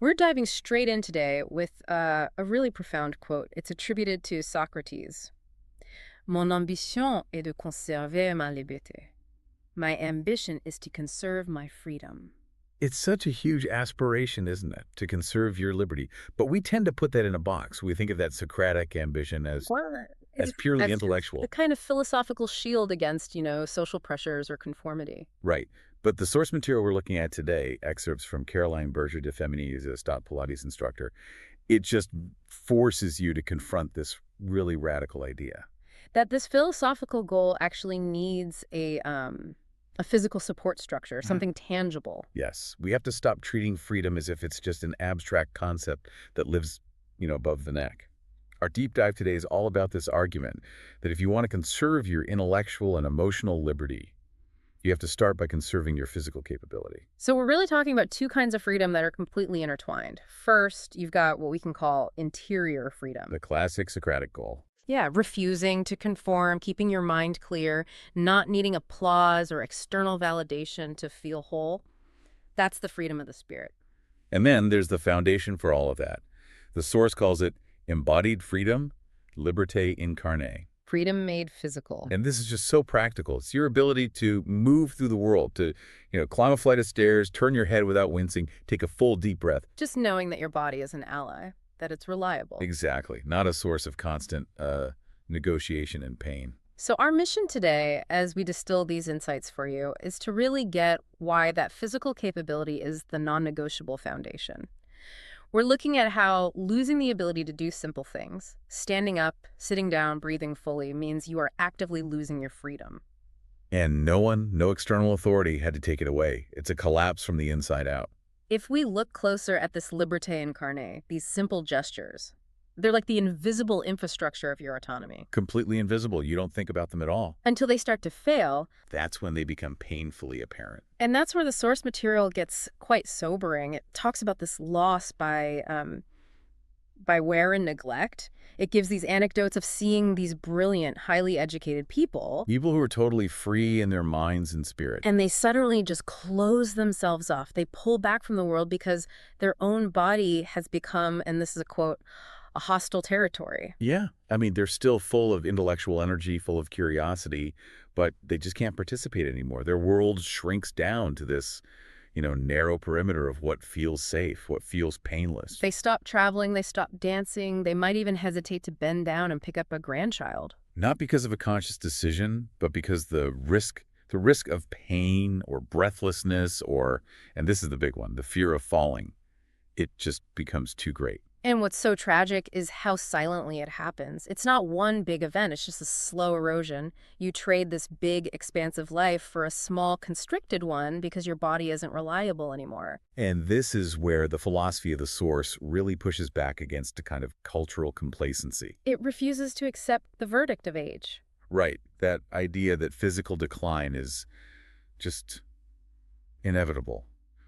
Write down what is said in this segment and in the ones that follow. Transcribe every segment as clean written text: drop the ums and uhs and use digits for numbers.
We're diving straight in today with a really profound quote. It's attributed to Socrates. Mon ambition est de conserver ma liberté. My ambition is to conserve my freedom. It's such a huge aspiration, isn't it, to conserve your liberty? But we tend to put that in a box. We think of that Socratic ambition as, What? as purely As the intellectual. kind of philosophical shield against, social pressures or conformity. Right. But the source material we're looking at today, excerpts from Caroline Berger de Feminis, a Stott Pilates instructor, it just forces you to confront this really radical idea. That this philosophical goal actually needs a physical support structure, something tangible. Yes, we have to stop treating freedom as if it's just an abstract concept that lives, above the neck. Our deep dive today is all about this argument that if you want to conserve your intellectual and emotional liberty, you have to start by conserving your physical capability. So we're really talking about two kinds of freedom that are completely intertwined. First, you've got what we can call interior freedom. The classic Socratic goal. Yeah, refusing to conform, keeping your mind clear, not needing applause or external validation to feel whole. That's the freedom of the spirit. And then there's the foundation for all of that. The source calls it embodied freedom, liberté incarnée. Freedom made physical. And this is just so practical. It's your ability to move through the world, to, climb a flight of stairs, turn your head without wincing, take a full deep breath. Just knowing that your body is an ally, that it's reliable. Exactly. Not a source of constant negotiation and pain. So our mission today, as we distill these insights for you, is to really get why that physical capability is the non-negotiable foundation. We're looking at how losing the ability to do simple things, standing up, sitting down, breathing fully, means you are actively losing your freedom. And no external authority had to take it away. It's a collapse from the inside out. If we look closer at this liberté incarnée, these simple gestures, they're like the invisible infrastructure of your autonomy. Completely invisible. You don't think about them at all. Until they start to fail. That's when they become painfully apparent. And that's where the source material gets quite sobering. It talks about this loss by wear and neglect. It gives these anecdotes of seeing these brilliant, highly educated people. People who are totally free in their minds and spirit. And they suddenly just close themselves off. They pull back from the world because their own body has become, and this is a quote, a hostile territory. Yeah. I mean, they're still full of intellectual energy, full of curiosity, but they just can't participate anymore. Their world shrinks down to this, narrow perimeter of what feels safe, what feels painless. They stop traveling, they stop dancing, they might even hesitate to bend down and pick up a grandchild. Not because of a conscious decision, but because the risk of pain or breathlessness or, and this is the big one, the fear of falling, it just becomes too great. And what's so tragic is how silently it happens. It's not one big event, it's just a slow erosion. You trade this big, expansive life for a small, constricted one because your body isn't reliable anymore. And this is where the philosophy of the source really pushes back against a kind of cultural complacency. It refuses to accept the verdict of age. Right. That idea that physical decline is just inevitable.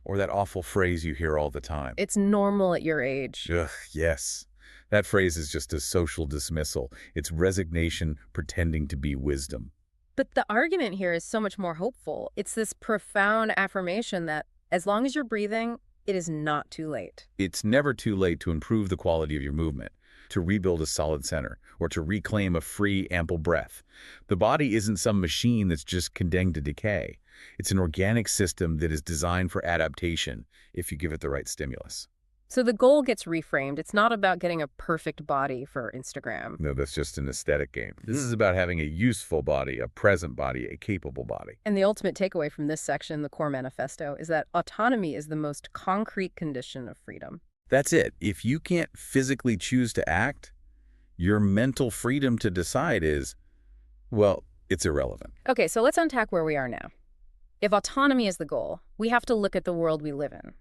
Or that awful phrase you hear all the time. It's normal at your age. Ugh, yes. That phrase is just a social dismissal. It's resignation pretending to be wisdom. But the argument here is so much more hopeful. It's this profound affirmation that as long as you're breathing, it is not too late. It's never too late to improve the quality of your movement, to rebuild a solid center, or to reclaim a free, ample breath. The body isn't some machine that's just condemned to decay. It's an organic system that is designed for adaptation if you give it the right stimulus. So the goal gets reframed. It's not about getting a perfect body for Instagram. No, that's just an aesthetic game. This is about having a useful body, a present body, a capable body. And the ultimate takeaway from this section, the core manifesto, is that autonomy is the most concrete condition of freedom. That's it. If you can't physically choose to act, your mental freedom to decide is, well, it's irrelevant. Okay, so let's unpack where we are now. If autonomy is the goal, we have to look at the world we live in.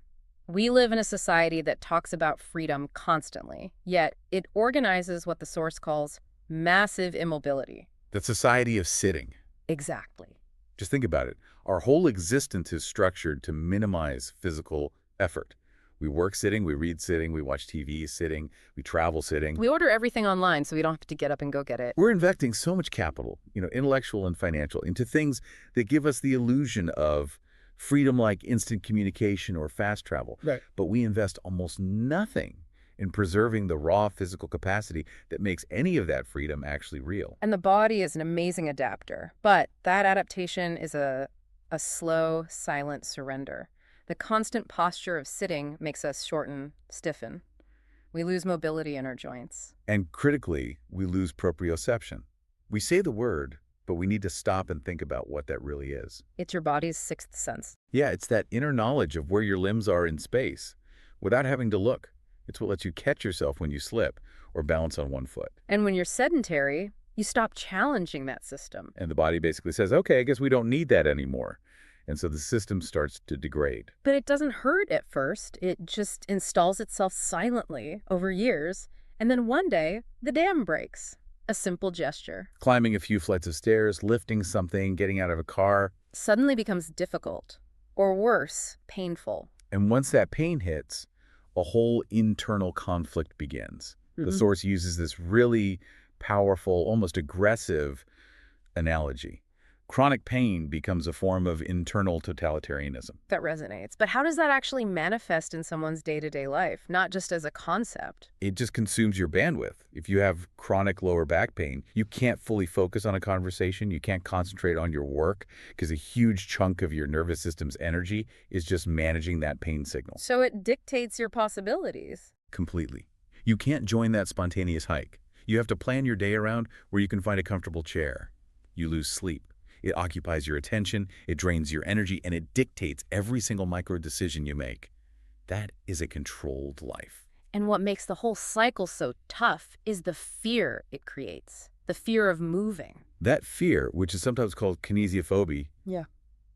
We live in a society that talks about freedom constantly, yet it organizes what the source calls massive immobility. The society of sitting. Exactly. Just think about it. Our whole existence is structured to minimize physical effort. We work sitting, we read sitting, we watch TV sitting, we travel sitting. We order everything online so we don't have to get up and go get it. We're investing so much capital, intellectual and financial, into things that give us the illusion of freedom like instant communication or fast travel. Right. But we invest almost nothing in preserving the raw physical capacity that makes any of that freedom actually real. And the body is an amazing adapter, but that adaptation is a slow, silent surrender. The constant posture of sitting makes us shorten, stiffen. We lose mobility in our joints. And critically, we lose proprioception. We say the word, but we need to stop and think about what that really is. It's your body's sixth sense. Yeah, it's that inner knowledge of where your limbs are in space without having to look. It's what lets you catch yourself when you slip or balance on one foot. And when you're sedentary, you stop challenging that system. And the body basically says, okay, I guess we don't need that anymore. And so the system starts to degrade. But it doesn't hurt at first. It just installs itself silently over years. And then one day, the dam breaks. A simple gesture. Climbing a few flights of stairs, lifting something, getting out of a car. Suddenly becomes difficult. Or worse, painful. And once that pain hits, a whole internal conflict begins. The source uses this really powerful, almost aggressive analogy. Chronic pain becomes a form of internal totalitarianism. That resonates. But how does that actually manifest in someone's day-to-day life, not just as a concept? It just consumes your bandwidth. If you have chronic lower back pain, you can't fully focus on a conversation. You can't concentrate on your work because a huge chunk of your nervous system's energy is just managing that pain signal. So it dictates your possibilities. Completely. You can't join that spontaneous hike. You have to plan your day around where you can find a comfortable chair. You lose sleep. It occupies your attention, it drains your energy, and it dictates every single micro decision you make. That is a controlled life. And what makes the whole cycle so tough is the fear it creates. The fear of moving. That fear, which is sometimes called kinesiophobia, Yeah.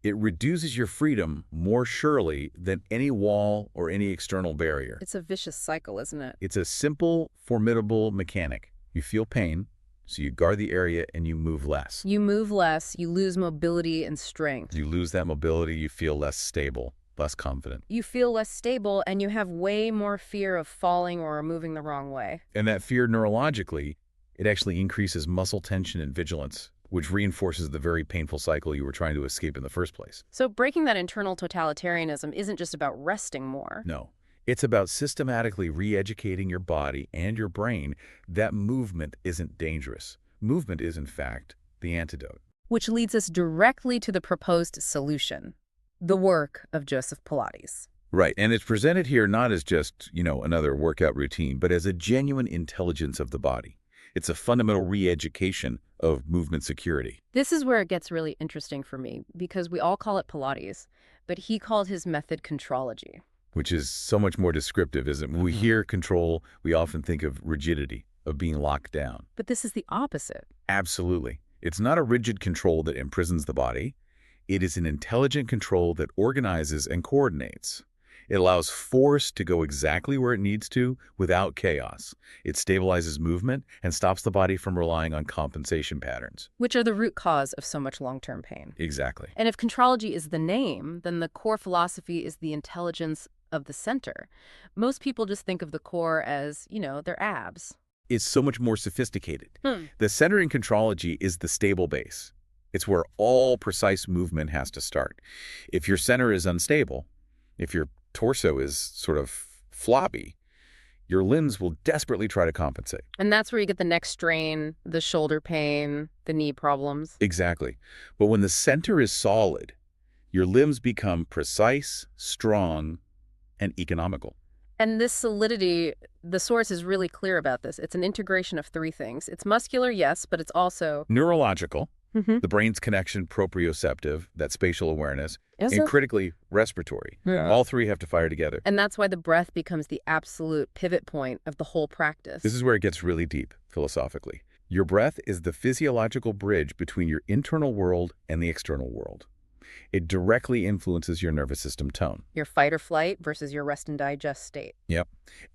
it reduces your freedom more surely than any wall or any external barrier. It's a vicious cycle, isn't it? It's a simple, formidable mechanic. You feel pain, so you guard the area and you move less. You move less, you lose mobility and strength. You lose that mobility, you feel less stable, less confident. You feel less stable, and you have way more fear of falling or moving the wrong way. And that fear neurologically, it actually increases muscle tension and vigilance, which reinforces the very painful cycle you were trying to escape in the first place. So breaking that internal totalitarianism isn't just about resting more. No. It's about systematically re-educating your body and your brain that movement isn't dangerous. Movement is, in fact, the antidote. Which leads us directly to the proposed solution, the work of Joseph Pilates. Right, and it's presented here not as just, another workout routine, but as a genuine intelligence of the body. It's a fundamental re-education of movement security. This is where it gets really interesting for me, because we all call it Pilates, but he called his method contrology. Which is so much more descriptive, isn't it? When we hear control, we often think of rigidity, of being locked down. But this is the opposite. Absolutely. It's not a rigid control that imprisons the body. It is an intelligent control that organizes and coordinates. It allows force to go exactly where it needs to without chaos. It stabilizes movement and stops the body from relying on compensation patterns. Which are the root cause of so much long-term pain. Exactly. And if contrology is the name, then the core philosophy is the intelligence of the center. Most people just think of the core as, their abs. It's so much more sophisticated. The center in contrology is the stable base. It's where all precise movement has to start. If your center is unstable, if your torso is sort of floppy, your limbs will desperately try to compensate. And that's where you get the neck strain, the shoulder pain, the knee problems. Exactly. But when the center is solid, your limbs become precise, strong, and economical. And this solidity, the source is really clear about this. It's an integration of three things. It's muscular, yes, but it's also Neurological, the brain's connection, proprioceptive, that spatial awareness, Is and it? critically respiratory. Yeah. All three have to fire together. And that's why the breath becomes the absolute pivot point of the whole practice. This is where it gets really deep, philosophically. Your breath is the physiological bridge between your internal world and the external world. It directly influences your nervous system tone. Your fight or flight versus your rest and digest state. Yep.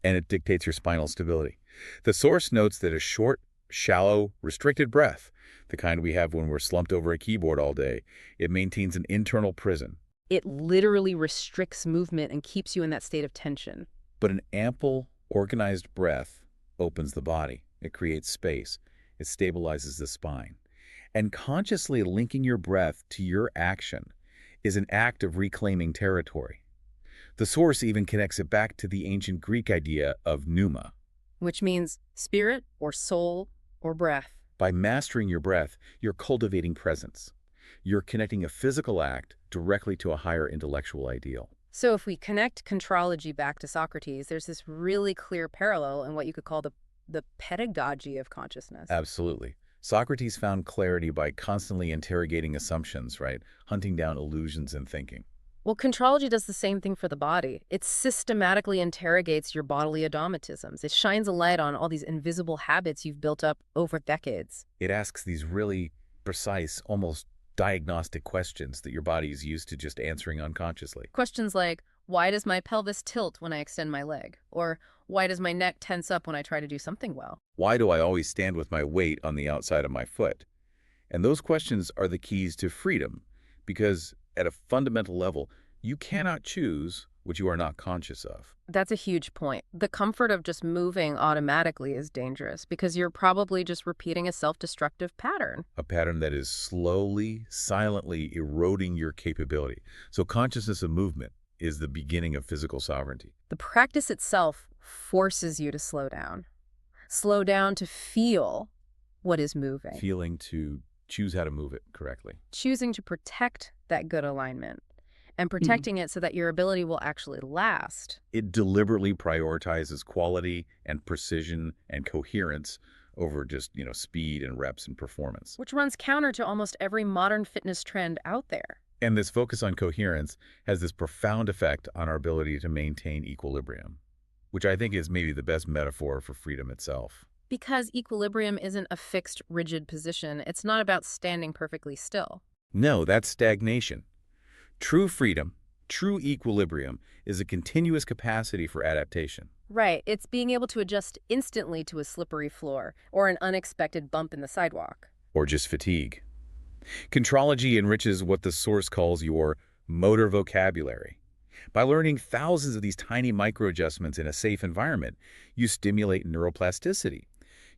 And it dictates your spinal stability. The source notes that a short, shallow, restricted breath, the kind we have when we're slumped over a keyboard all day, it maintains an internal prison. It literally restricts movement and keeps you in that state of tension. But an ample, organized breath opens the body. It creates space. It stabilizes the spine. And consciously linking your breath to your action, is an act of reclaiming territory. The source even connects it back to the ancient Greek idea of pneuma. which means spirit or soul or breath. By mastering your breath, you're cultivating presence. You're connecting a physical act directly to a higher intellectual ideal. So if we connect contrology back to Socrates, there's this really clear parallel in what you could call the pedagogy of consciousness. Absolutely. Socrates found clarity by constantly interrogating assumptions, right? Hunting down illusions in thinking. Well, contrology does the same thing for the body. It systematically interrogates your bodily automatisms. It shines a light on all these invisible habits you've built up over decades. It asks these really precise, almost diagnostic questions that your body is used to just answering unconsciously. Questions like, why does my pelvis tilt when I extend my leg? Or why does my neck tense up when I try to do something well? Why do I always stand with my weight on the outside of my foot? And those questions are the keys to freedom, because at a fundamental level, you cannot choose what you are not conscious of. That's a huge point. The comfort of just moving automatically is dangerous because you're probably just repeating a self-destructive pattern. A pattern that is slowly, silently eroding your capability. So consciousness of movement is the beginning of physical sovereignty. The practice itself forces you to slow down. Slow down to feel what is moving. Feeling to choose how to move it correctly. Choosing to protect that good alignment and protecting it so that your ability will actually last. It deliberately prioritizes quality and precision and coherence over just, speed and reps and performance. Which runs counter to almost every modern fitness trend out there. And this focus on coherence has this profound effect on our ability to maintain equilibrium, which I think is maybe the best metaphor for freedom itself. Because equilibrium isn't a fixed, rigid position. It's not about standing perfectly still. No, that's stagnation. True freedom, true equilibrium, is a continuous capacity for adaptation. Right. It's being able to adjust instantly to a slippery floor or an unexpected bump in the sidewalk. Or just fatigue. Contrology enriches what the source calls your motor vocabulary. By learning thousands of these tiny micro-adjustments in a safe environment, you stimulate neuroplasticity.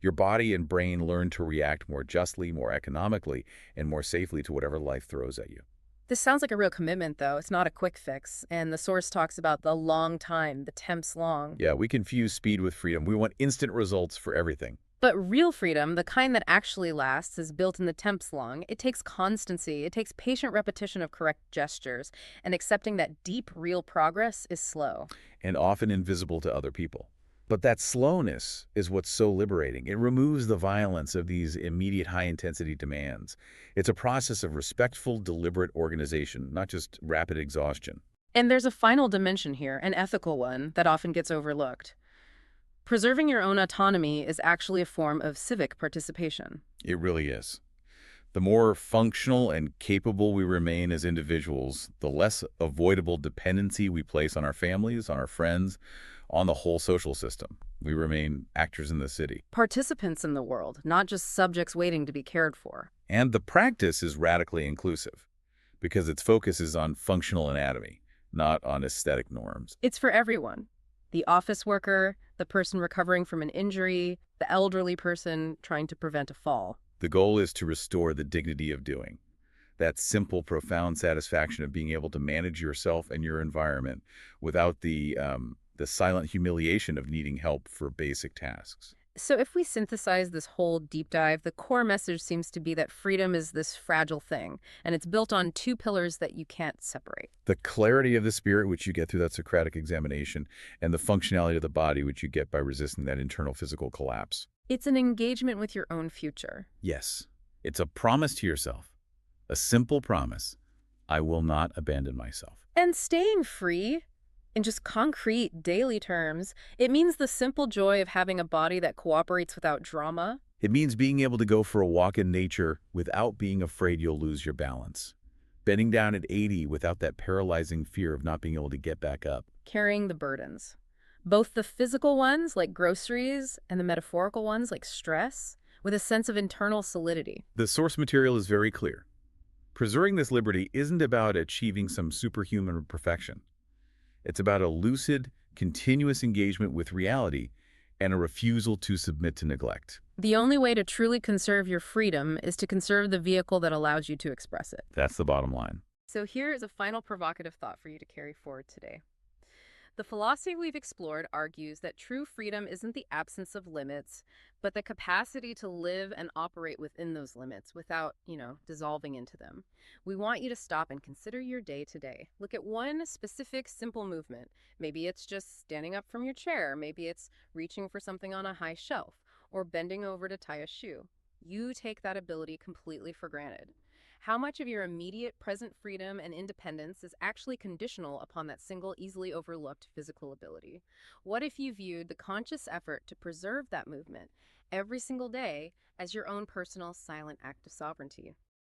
Your body and brain learn to react more justly, more economically, and more safely to whatever life throws at you. This sounds like a real commitment, though. It's not a quick fix. And the source talks about the long time, the temps long. Yeah, we confuse speed with freedom. We want instant results for everything. But real freedom, the kind that actually lasts, is built in the temps long. It takes constancy. It takes patient repetition of correct gestures. And accepting that deep, real progress is slow. And often invisible to other people. But that slowness is what's so liberating. It removes the violence of these immediate high-intensity demands. It's a process of respectful, deliberate organization, not just rapid exhaustion. And there's a final dimension here, an ethical one, that often gets overlooked. Preserving your own autonomy is actually a form of civic participation. It really is. The more functional and capable we remain as individuals, the less avoidable dependency we place on our families, on our friends, on the whole social system. We remain actors in the city. Participants in the world, not just subjects waiting to be cared for. And the practice is radically inclusive because its focus is on functional anatomy, not on aesthetic norms. It's for everyone. The office worker, the person recovering from an injury, the elderly person trying to prevent a fall. The goal is to restore the dignity of doing. That simple, profound satisfaction of being able to manage yourself and your environment without the silent humiliation of needing help for basic tasks. So if we synthesize this whole deep dive, the core message seems to be that freedom is this fragile thing, and it's built on two pillars that you can't separate. The clarity of the spirit, which you get through that Socratic examination, and the functionality of the body, which you get by resisting that internal physical collapse. It's an engagement with your own future. Yes, it's a promise to yourself, a simple promise. I will not abandon myself. And staying free, in just concrete, daily terms, it means the simple joy of having a body that cooperates without drama. It means being able to go for a walk in nature without being afraid you'll lose your balance. Bending down at 80 without that paralyzing fear of not being able to get back up. Carrying the burdens. Both the physical ones, like groceries, and the metaphorical ones, like stress, with a sense of internal solidity. The source material is very clear. Preserving this liberty isn't about achieving some superhuman perfection. It's about a lucid, continuous engagement with reality and a refusal to submit to neglect. The only way to truly conserve your freedom is to conserve the vehicle that allows you to express it. That's the bottom line. So here is a final provocative thought for you to carry forward today. The philosophy we've explored argues that true freedom isn't the absence of limits, but the capacity to live and operate within those limits without, dissolving into them. We want you to stop and consider your day today. Look at one specific simple movement. Maybe it's just standing up from your chair. Maybe it's reaching for something on a high shelf or bending over to tie a shoe. You take that ability completely for granted. How much of your immediate present freedom and independence is actually conditional upon that single, easily overlooked physical ability? What if you viewed the conscious effort to preserve that movement every single day as your own personal silent act of sovereignty?